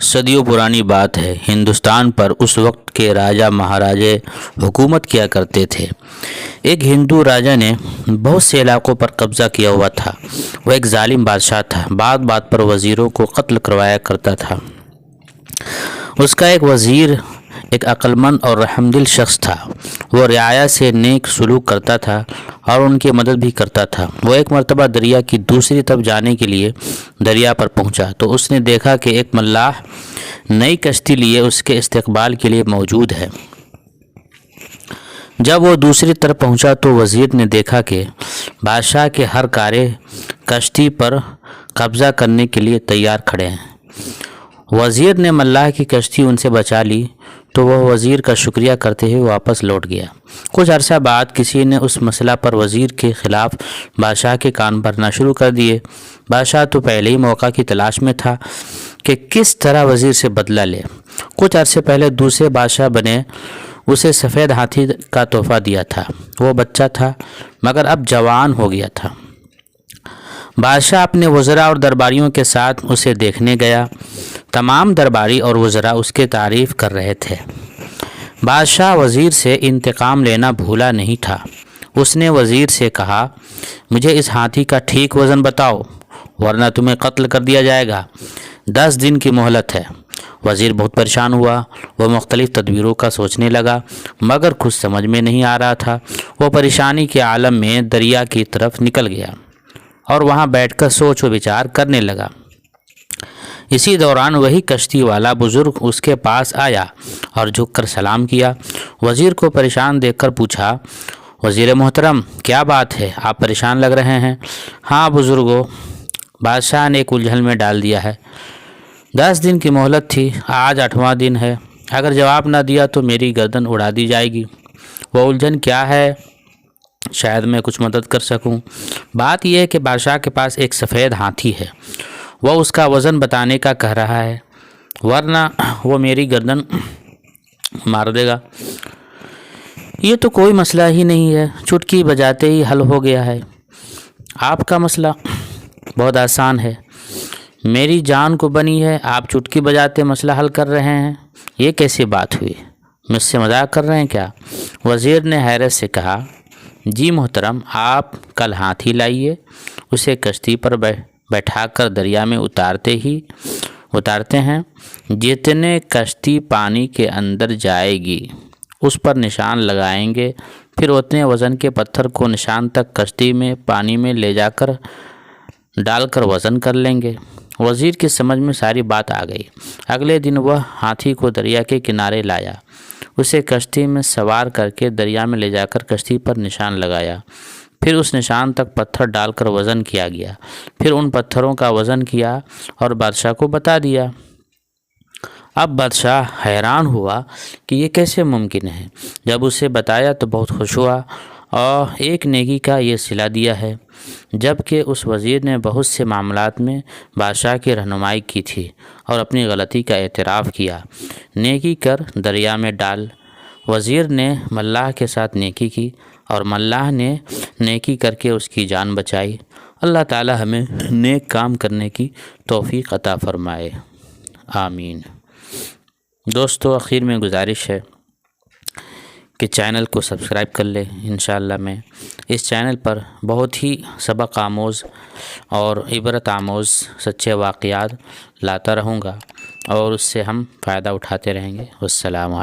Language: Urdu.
صدیوں پرانی بات ہے، ہندوستان پر اس وقت کے راجا مہاراجے حکومت کیا کرتے تھے۔ ایک ہندو راجا نے بہت سے علاقوں پر قبضہ کیا ہوا تھا۔ وہ ایک ظالم بادشاہ تھا، بات بات پر وزیروں کو قتل کروایا کرتا تھا۔ اس کا ایک وزیر ایک عقل مند اور رحم دل شخص تھا۔ وہ رعایا سے نیک سلوک کرتا تھا اور ان کی مدد بھی کرتا تھا۔ وہ ایک مرتبہ دریا کی دوسری طرف جانے کے لیے دریا پر پہنچا تو اس نے دیکھا کہ ایک ملاح نئی کشتی لیے اس کے استقبال کے لیے موجود ہے۔ جب وہ دوسری طرف پہنچا تو وزیر نے دیکھا کہ بادشاہ کے ہر کارے کشتی پر قبضہ کرنے کے لیے تیار کھڑے ہیں۔ وزیر نے ملاح کی کشتی ان سے بچا لی تو وہ وزیر کا شکریہ کرتے ہوئے واپس لوٹ گیا۔ کچھ عرصہ بعد کسی نے اس مسئلہ پر وزیر کے خلاف بادشاہ کے کان بھرنا شروع کر دیے۔ بادشاہ تو پہلے ہی موقع کی تلاش میں تھا کہ کس طرح وزیر سے بدلہ لے۔ کچھ عرصے پہلے دوسرے بادشاہ بنے اسے سفید ہاتھی کا تحفہ دیا تھا۔ وہ بچہ تھا مگر اب جوان ہو گیا تھا۔ بادشاہ اپنے وزراء اور درباریوں کے ساتھ اسے دیکھنے گیا۔ تمام درباری اور وزراء اس کی تعریف کر رہے تھے۔ بادشاہ وزیر سے انتقام لینا بھولا نہیں تھا۔ اس نے وزیر سے کہا، مجھے اس ہاتھی کا ٹھیک وزن بتاؤ ورنہ تمہیں قتل کر دیا جائے گا۔ 10 دن کی مہلت ہے۔ وزیر بہت پریشان ہوا۔ وہ مختلف تدبیروں کا سوچنے لگا مگر کچھ سمجھ میں نہیں آ رہا تھا۔ وہ پریشانی کے عالم میں دریا کی طرف نکل گیا اور وہاں بیٹھ کر سوچ و بچار کرنے لگا۔ اسی دوران وہی کشتی والا بزرگ اس کے پاس آیا اور جھک کر سلام کیا۔ وزیر کو پریشان دیکھ کر پوچھا، وزیر محترم کیا بات ہے، آپ پریشان لگ رہے ہیں؟ ہاں بزرگو، بادشاہ نے ایک الجھن میں ڈال دیا ہے۔ 10 دن کی مہلت تھی، آج 8واں دن ہے۔ اگر جواب نہ دیا تو میری گردن اڑا دی جائے گی۔ وہ الجھن کیا ہے؟ شاید میں کچھ مدد کر سکوں۔ بات یہ ہے کہ بادشاہ کے پاس ایک سفید ہاتھی ہے۔ وہ اس کا وزن بتانے کا کہہ رہا ہے ورنہ وہ میری گردن مار دے گا۔ یہ تو کوئی مسئلہ ہی نہیں ہے، چٹکی بجاتے ہی حل ہو گیا ہے۔ آپ کا مسئلہ بہت آسان ہے، میری جان کو بنی ہے، آپ چٹکی بجاتے مسئلہ حل کر رہے ہیں، یہ کیسی بات ہوئی؟ مجھ سے مذاق کر رہے ہیں کیا؟ وزیر نے حیرت سے کہا، جی محترم، آپ کل ہاتھی لائیے، اسے کشتی پر بیٹھا کر دریا میں اتارتے ہیں۔ جتنے کشتی پانی کے اندر جائے گی اس پر نشان لگائیں گے، پھر اتنے وزن کے پتھر کو نشان تک کشتی میں پانی میں لے جا کر ڈال کر وزن کر لیں گے۔ وزیر کی سمجھ میں ساری بات آ گئی۔ اگلے دن وہ ہاتھی کو دریا کے کنارے لایا، اسے کشتی میں سوار کر کے دریا میں لے جا کر کشتی پر نشان لگایا، پھر اس نشان تک پتھر ڈال کر وزن کیا گیا، پھر ان پتھروں کا وزن کیا اور بادشاہ کو بتا دیا۔ اب بادشاہ حیران ہوا کہ یہ کیسے ممکن ہے۔ جب اسے بتایا تو بہت خوش ہوا اور ایک نیکی کا یہ صلہ دیا ہے، جبکہ اس وزیر نے بہت سے معاملات میں بادشاہ کی رہنمائی کی تھی اور اپنی غلطی کا اعتراف کیا۔ نیکی کر دریا میں ڈال۔ وزیر نے ملاح کے ساتھ نیکی کی اور ملاح نے نیکی کر کے اس کی جان بچائی۔ اللہ تعالی ہمیں نیک کام کرنے کی توفیق عطا فرمائے، آمین۔ دوستو، آخر میں گزارش ہے کہ چینل کو سبسکرائب کر لیں۔ انشاءاللہ میں اس چینل پر بہت ہی سبق آموز اور عبرت آموز سچے واقعات لاتا رہوں گا اور اس سے ہم فائدہ اٹھاتے رہیں گے۔ والسلام علیکم۔